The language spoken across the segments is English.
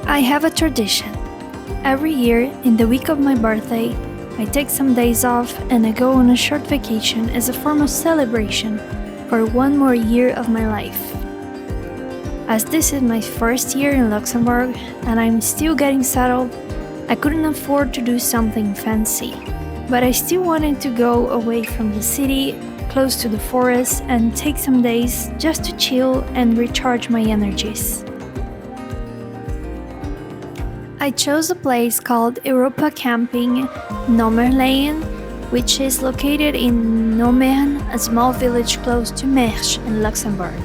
I have a tradition. Every year, in the week of my birthday, I take some days off and I go on a short vacation as a form of celebration for one more year of my life. As this is my first year in Luxembourg and I'm still getting settled, I couldn't afford to do something fancy. But I still wanted to go away from the city, close to the forest, and take some days just to chill and recharge my energies. I chose a place called Europa Camping Nomerleyen, which is located in Nomern, a small village close to Mersch in Luxembourg.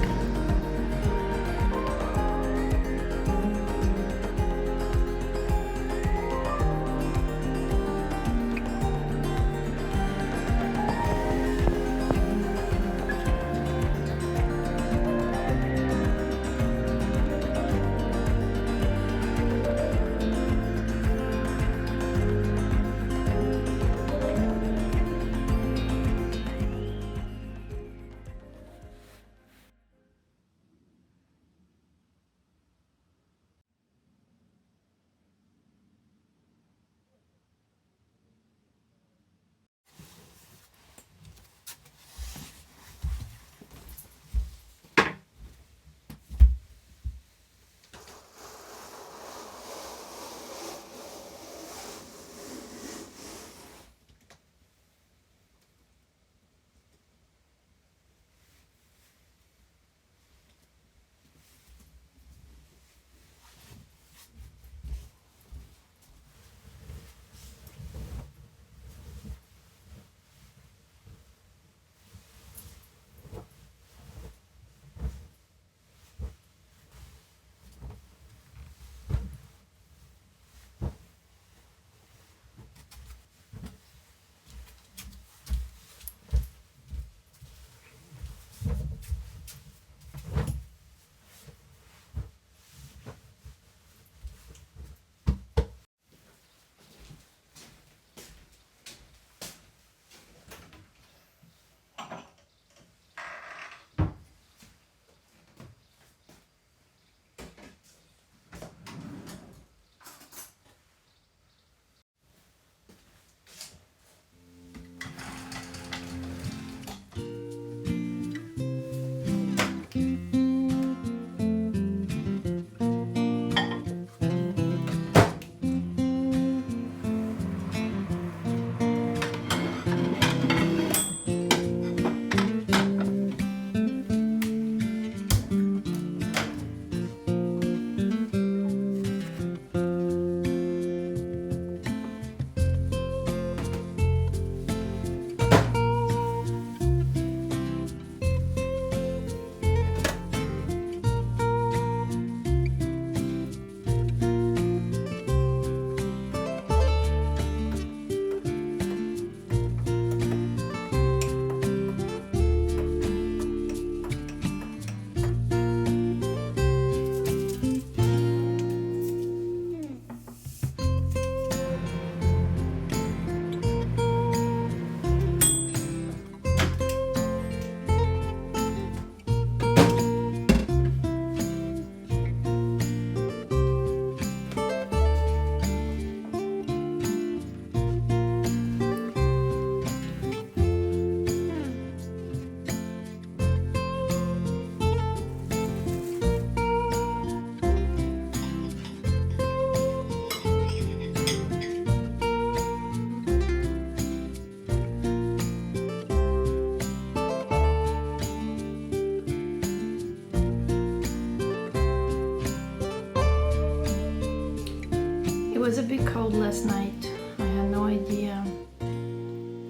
It was a bit cold last night. I had no idea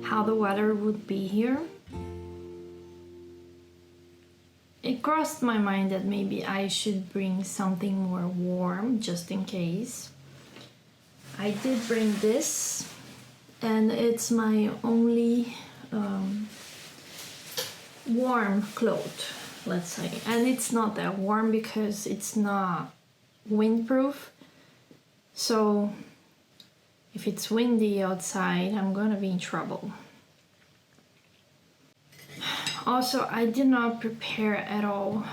how the weather would be here. It crossed my mind that maybe I should bring something more warm just in case. I did bring this, and it's my only warm cloth, let's say. And it's not that warm because it's not windproof. So if it's windy outside, I'm gonna be in trouble. Also, I did not prepare at all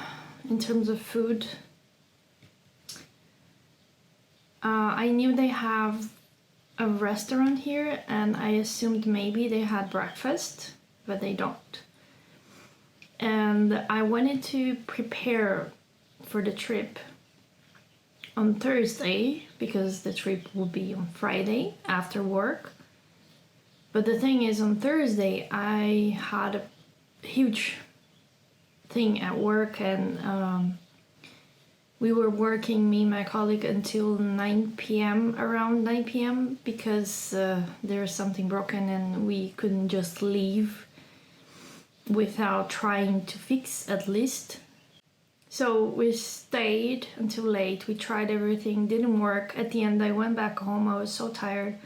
in terms of food. I knew they have a restaurant here, and I assumed maybe they had breakfast, but they don't. And I wanted to prepare for the trip on Thursday because the trip will be on Friday after work. But the thing is, on Thursday I had a huge thing at work, and we were working, me and my colleague, until 9 p.m. around 9 p.m. because there's something broken and we couldn't just leave without trying to fix at least. So we stayed until late. We tried everything, didn't work. At the end I went back home. I was so tired.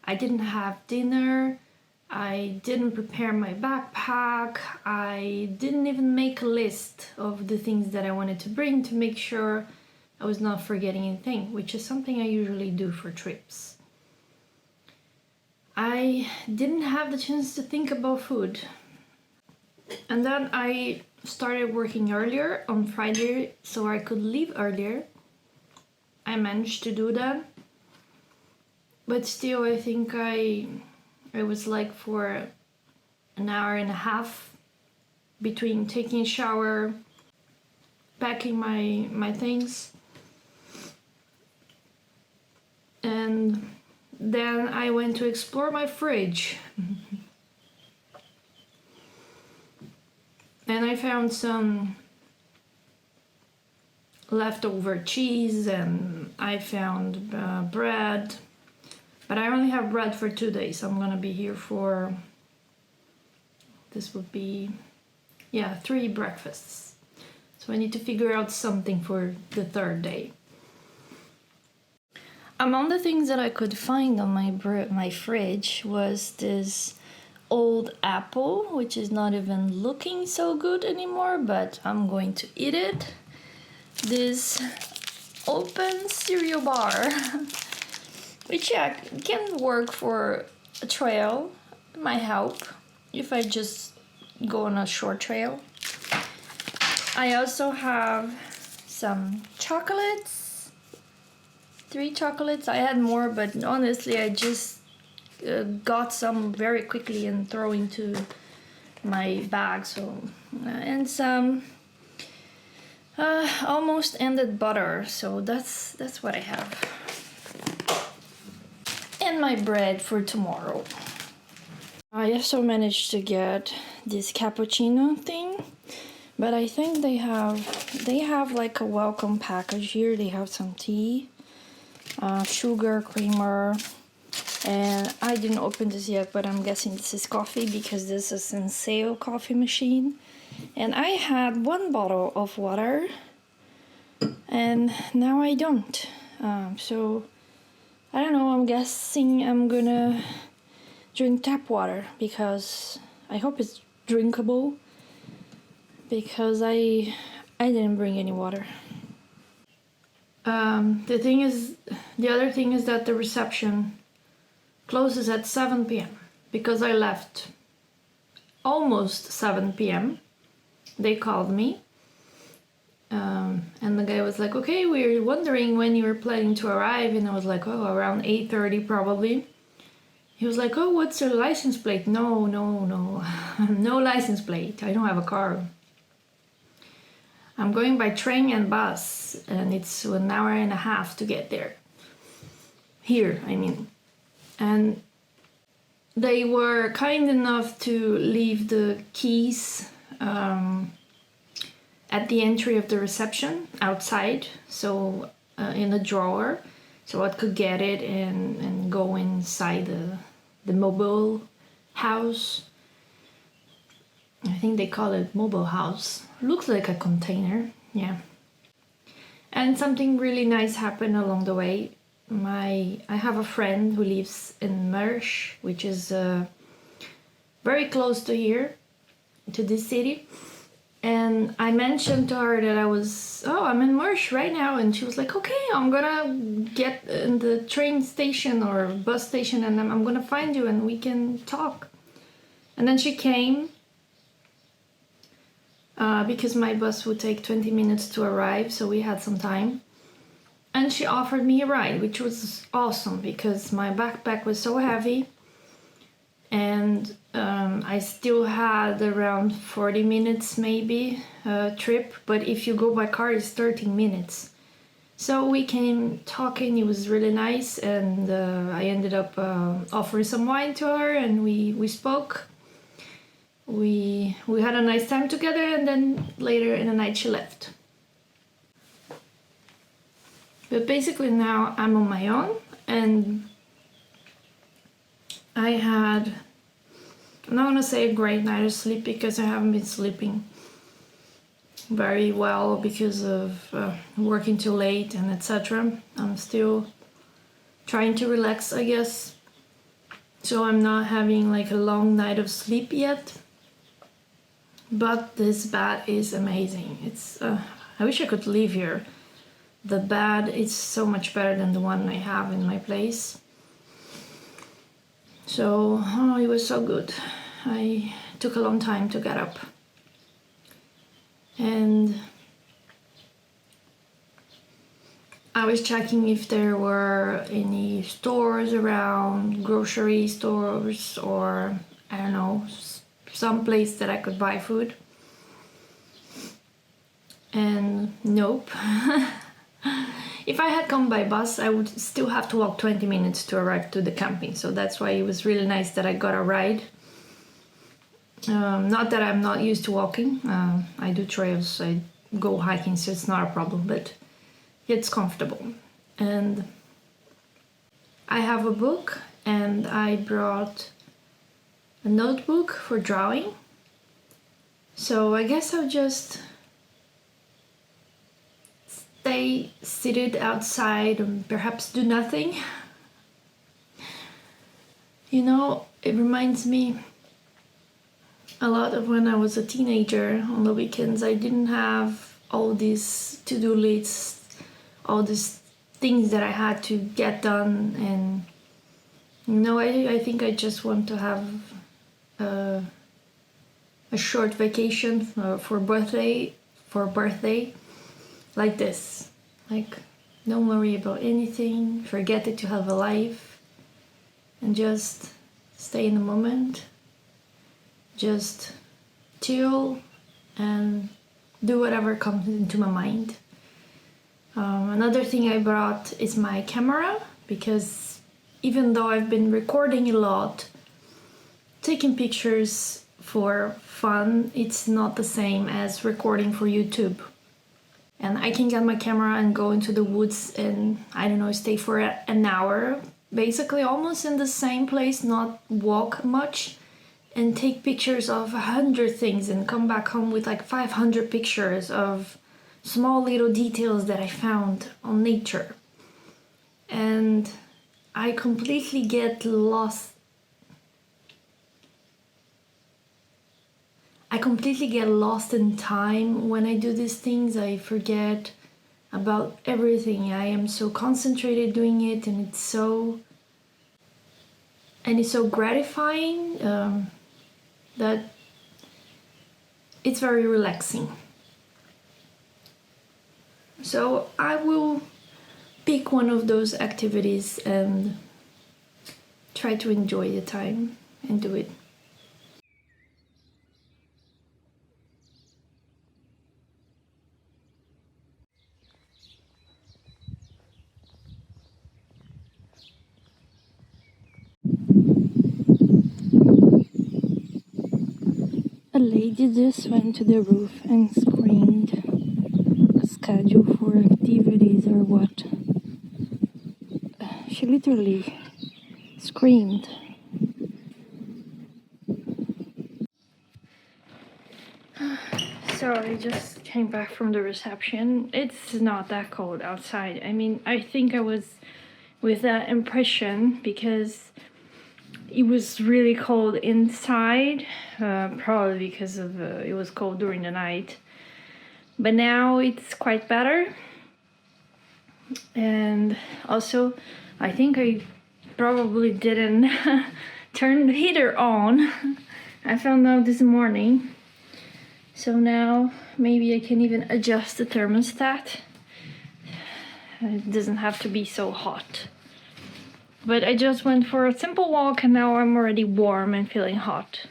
I didn't have dinner. I didn't prepare my backpack. I didn't even make a list of the things that I wanted to bring to make sure I was not forgetting anything, which is something I usually do for trips. I didn't have the chance to think about food. And then I started working earlier on Friday so I could leave earlier. I managed to do that. But still, I think it was like for an hour and a half between taking a shower, packing my things, and then I went to explore my fridge. And I found some leftover cheese, and I found bread. But I only have bread for 2 days. I'm gonna be here for, this would be, 3 breakfasts. So I need to figure out something for the 3rd day. Among the things that I could find on my fridge was this old apple, which is not even looking so good anymore, but I'm going to eat it. This open cereal bar, which can work for a trail. It might help if I just go on a short trail. I also have some chocolates, 3 chocolates. I had more, but honestly I just got some very quickly and throw into my bag. So and some almost ended butter. So that's what I have. And my bread for tomorrow. I also managed to get this cappuccino thing, but I think they have like a welcome package here. They have some tea, sugar, creamer, and I didn't open this yet, but I'm guessing this is coffee because this is a Senseo coffee machine. And I had 1 bottle of water, and now I don't. So I don't know, I'm guessing I'm gonna drink tap water because I hope it's drinkable, because I didn't bring any water. The other thing is that the reception closes at 7 p.m. because I left almost 7 p.m. They called me, and the guy was like, okay, we were wondering when you were planning to arrive, and I was like, oh, around 8:30 probably. He was like, oh, what's your license plate? No, no license plate. I don't have a car. I'm going by train and bus, and it's 1 hour and a half to get there. Here, I mean. And they were kind enough to leave the keys at the entry of the reception outside, so in a drawer, so I could get it and go inside the mobile house. I think they call it mobile house. Looks like a container, yeah. And something really nice happened along the way. I have a friend who lives in Mersch, which is very close to here, to this city. And I mentioned to her that I'm in Mersch right now, and she was like, okay, I'm gonna get in the train station or bus station, and I'm gonna find you and we can talk. And then she came, because my bus would take 20 minutes to arrive, so we had some time. And she offered me a ride, which was awesome because my backpack was so heavy, and I still had around 40 minutes maybe trip, but if you go by car it's 13 minutes. So we came talking, it was really nice, and I ended up offering some wine to her, and we spoke. We had a nice time together, and then later in the night she left. But basically now I'm on my own, and I had, I'm not gonna say a great night of sleep because I haven't been sleeping very well because of working too late and etc. I'm still trying to relax, I guess, so I'm not having like a long night of sleep yet. But this bed is amazing. It's I wish I could live here. The bed is so much better than the one I have in my place. So it was so good. I took a long time to get up. And I was checking if there were any stores around, grocery stores, or I don't know, some place that I could buy food. And nope. If I had come by bus, I would still have to walk 20 minutes to arrive to the camping. So that's why it was really nice that I got a ride. Not that I'm not used to walking. I do trails, I go hiking, so it's not a problem, but it's comfortable. And I have a book, and I brought a notebook for drawing. So I guess I'll just stay seated outside and perhaps do nothing. You know, it reminds me a lot of when I was a teenager. On the weekends I didn't have all these to-do lists, all these things that I had to get done, and you know, I think I just want to have a short vacation for birthday like this. Like, don't worry about anything, forget that you have a life, and just stay in the moment, just chill and do whatever comes into my mind. Another thing I brought is my camera, because even though I've been recording a lot, taking pictures for fun, it's not the same as recording for YouTube. And I can get my camera and go into the woods and, I don't know, stay for an hour, basically almost in the same place, not walk much, and take pictures of 100 things and come back home with like 500 pictures of small little details that I found on nature. And I completely get lost. I completely get lost in time when I do these things. I forget about everything. I am so concentrated doing it, and it's so gratifying that it's very relaxing. So I will pick one of those activities and try to enjoy the time and do it. A lady just went to the roof and screamed a schedule for activities or what. She literally screamed. So I just came back from the reception. It's not that cold outside. I mean, I think I was with that impression because it was really cold inside, probably because of it was cold during the night. But now it's quite better. And also, I think I probably didn't turn the heater on. I found out this morning. So now maybe I can even adjust the thermostat. It doesn't have to be so hot. But I just went for a simple walk and now I'm already warm and feeling hot.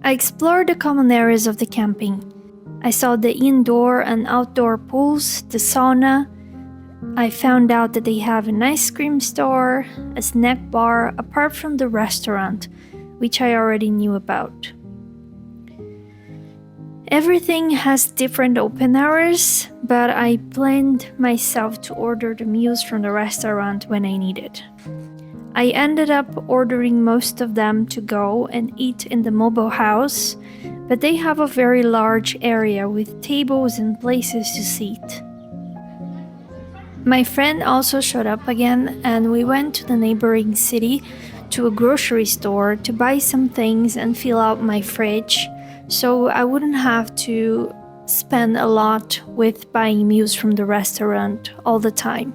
I explored the common areas of the camping. I saw the indoor and outdoor pools, the sauna. I found out that they have an ice cream store, a snack bar, apart from the restaurant, which I already knew about. Everything has different open hours, but I planned myself to order the meals from the restaurant when I needed. I ended up ordering most of them to go and eat in the mobile house, but they have a very large area with tables and places to sit. My friend also showed up again, and we went to the neighboring city to a grocery store to buy some things and fill out my fridge, so I wouldn't have to spend a lot with buying meals from the restaurant all the time.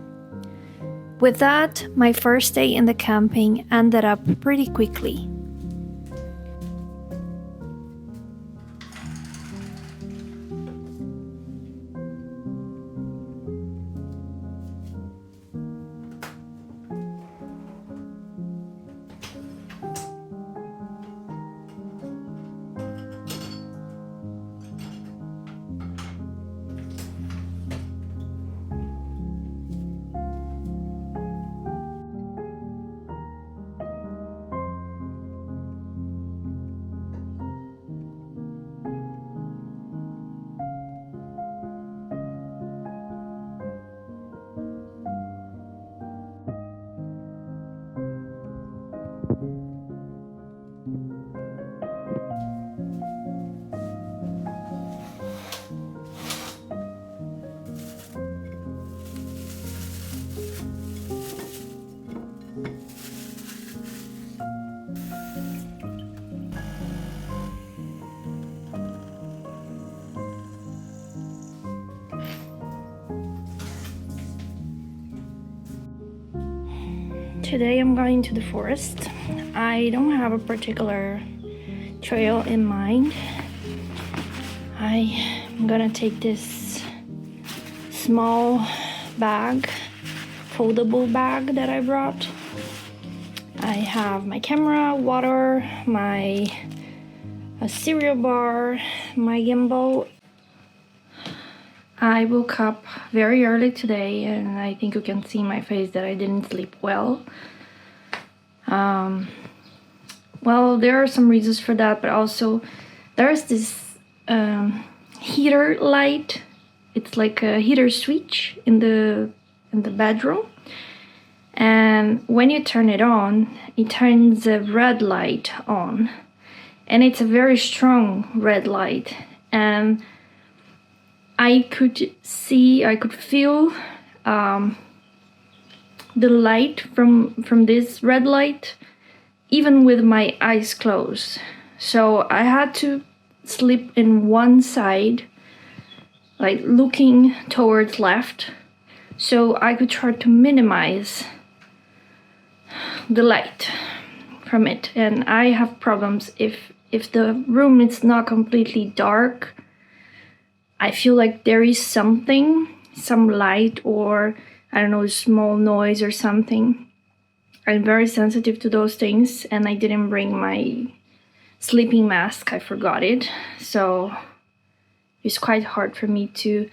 With that, my first day in the camping ended up pretty quickly. Today I'm going to the forest. I don't have a particular trail in mind. I'm gonna take this small bag, foldable bag that I brought. I have my camera, water, a cereal bar, my gimbal. I woke up very early today and I think you can see my face that I didn't sleep well. Well, there are some reasons for that, but also there's this heater light. It's like a heater switch in the bedroom. And when you turn it on, it turns a red light on. And it's a very strong red light. And I could feel the light from this red light even with my eyes closed. So I had to sleep in one side, like looking towards left, so I could try to minimize the light from it. And I have problems if the room is not completely dark. I feel like there is some light, or I don't know, a small noise or something. I'm very sensitive to those things, and I didn't bring my sleeping mask. I forgot it, so it's quite hard for me to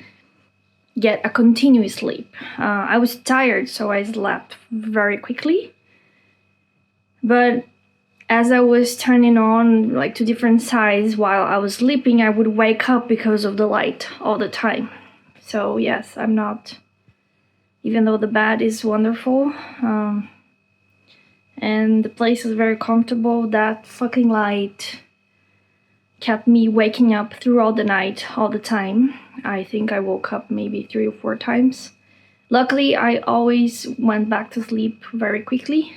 get a continuous sleep. I was tired, so I slept very quickly. But as I was turning on like to different sides while I was sleeping, I would wake up because of the light all the time. So yes, I'm not, even though the bed is wonderful, and the place is very comfortable, that fucking light kept me waking up throughout the night all the time. I think I woke up maybe 3 or 4 times Luckily, I always went back to sleep very quickly.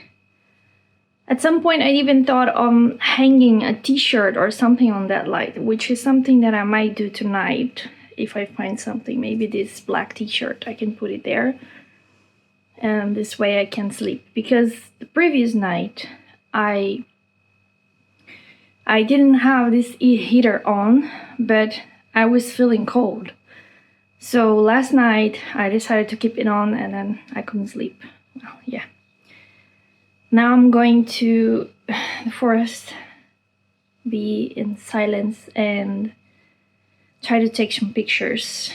At some point, I even thought of hanging a t-shirt or something on that light, which is something that I might do tonight if I find something. Maybe this black t-shirt, I can put it there. And this way I can sleep. Because the previous night, I didn't have this heater on, but I was feeling cold. So last night, I decided to keep it on and then I couldn't sleep. Well, yeah. Now I'm going to the forest, be in silence and try to take some pictures.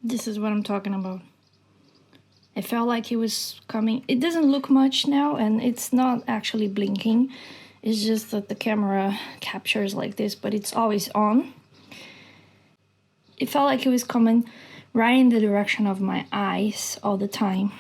This is what I'm talking about. I felt like he was coming. It doesn't look much now and it's not actually blinking. It's just that the camera captures like this, but it's always on. It felt like he was coming right in the direction of my eyes all the time.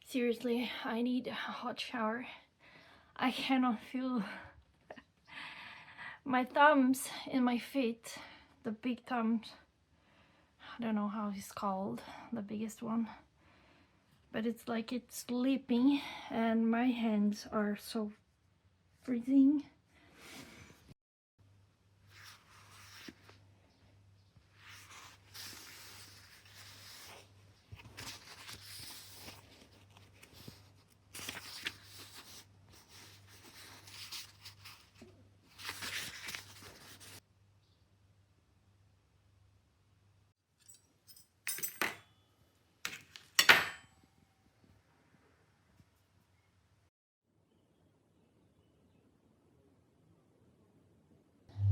Seriously, I need a hot shower. I cannot feel my thumbs in my feet, the big thumbs. I don't know how it's called, the biggest one. But it's like it's sleeping and my hands are so freezing.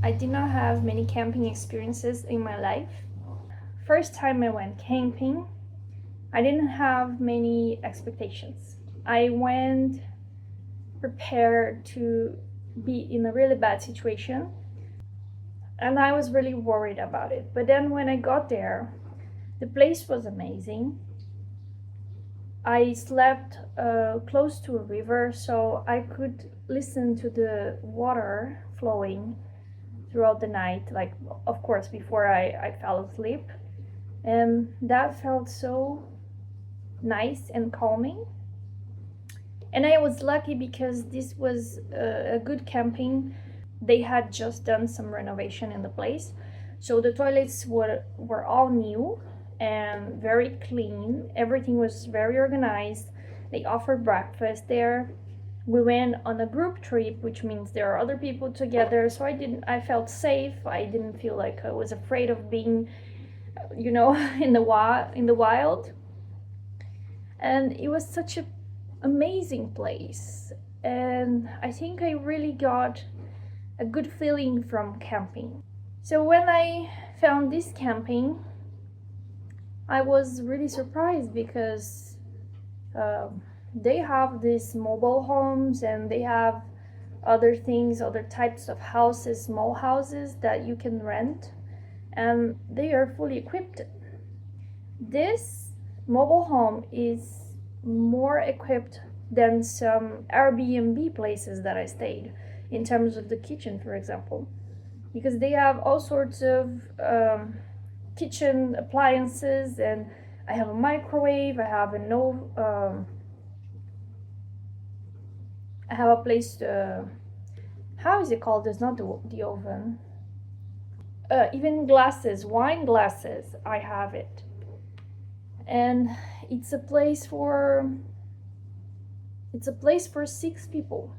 I did not have many camping experiences in my life. First time I went camping, I didn't have many expectations. I went prepared to be in a really bad situation, and I was really worried about it. But then when I got there, the place was amazing. I slept close to a river, so I could listen to the water flowing throughout the night, like, of course, before I fell asleep. And that felt so nice and calming. And I was lucky because this was a good camping. They had just done some renovation in the place, so the toilets were all new and very clean. Everything was very organized. They offered breakfast there. We went on a group trip, which means there are other people together, so I felt safe. I didn't feel like I was afraid of being, in the wild. And it was such an amazing place, and I think I really got a good feeling from camping. So when I found this camping, I was really surprised because they have these mobile homes, and they have other things, other types of houses, small houses that you can rent, and they are fully equipped. This mobile home is more equipped than some Airbnb places that I stayed, in terms of the kitchen, for example, because they have all sorts of kitchen appliances, and I have a microwave, I have I have a place to, how is it called? It's not the oven. Even glasses, wine glasses, I have it. And it's a place for 6 people.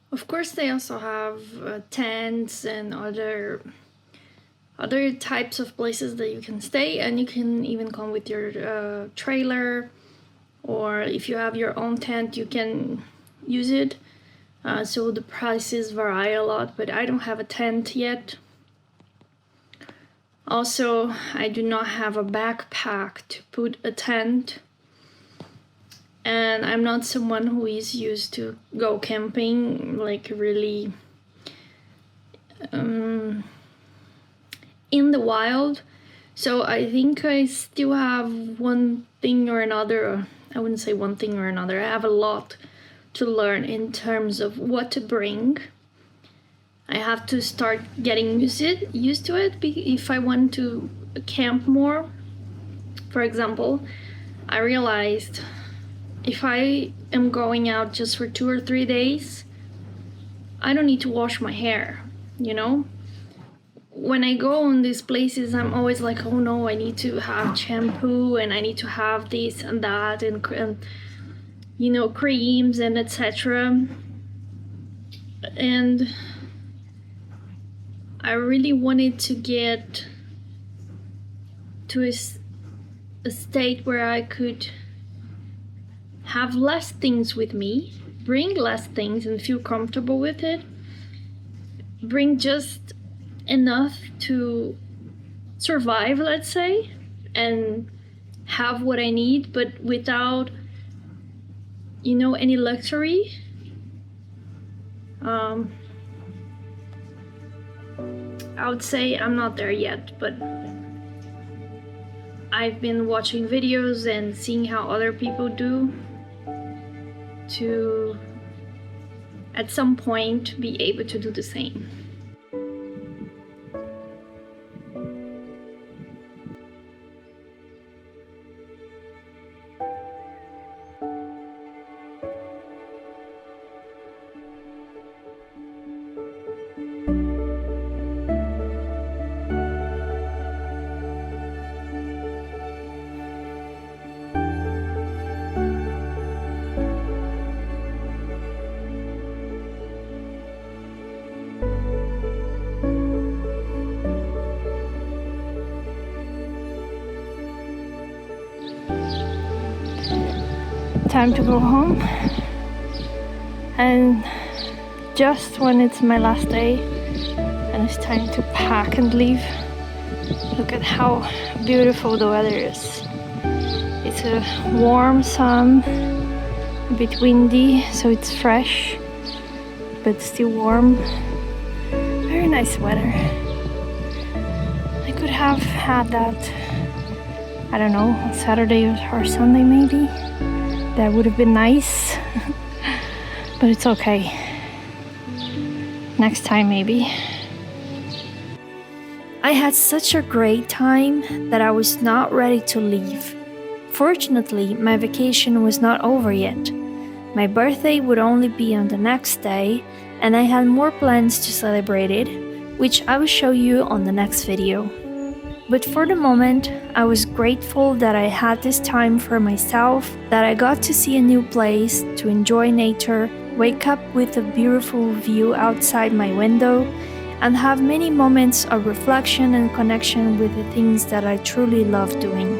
Of course, they also have tents and other types of places that you can stay, and you can even come with your trailer, or if you have your own tent, you can use it. So the prices vary a lot, but I don't have a tent yet. Also, I do not have a backpack to put a tent, and I'm not someone who is used to go camping, like really in the wild. So I think I still have one thing or another. I wouldn't say one thing or another. I have a lot to learn in terms of what to bring. I have to start getting used to it if I want to camp more. For example, I realized if I am going out just for 2 or 3 days, I don't need to wash my hair, When I go on these places, I'm always like, oh no, I need to have shampoo, and I need to have this and that, and creams and etc. And I really wanted to get to a state where I could have less things with me, bring less things and feel comfortable with it, bring just enough to survive, let's say, and have what I need, but without, any luxury. I would say I'm not there yet, but I've been watching videos and seeing how other people do to, at some point, be able to do the same. Time to go home, and just when it's my last day, and it's time to pack and leave. Look at how beautiful the weather is. It's a warm sun, a bit windy, so it's fresh, but still warm. Very nice weather. I could have had that, I don't know, on Saturday or Sunday maybe. That would have been nice, but it's okay. Next time maybe. I had such a great time that I was not ready to leave. Fortunately, my vacation was not over yet. My birthday would only be on the next day, and I had more plans to celebrate it, which I will show you on the next video. But for the moment, I was grateful that I had this time for myself, that I got to see a new place, to enjoy nature, wake up with a beautiful view outside my window, and have many moments of reflection and connection with the things that I truly love doing.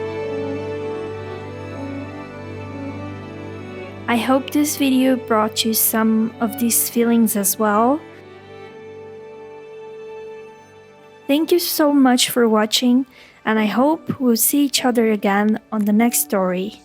I hope this video brought you some of these feelings as well. Thank you so much for watching, and I hope we'll see each other again on the next story.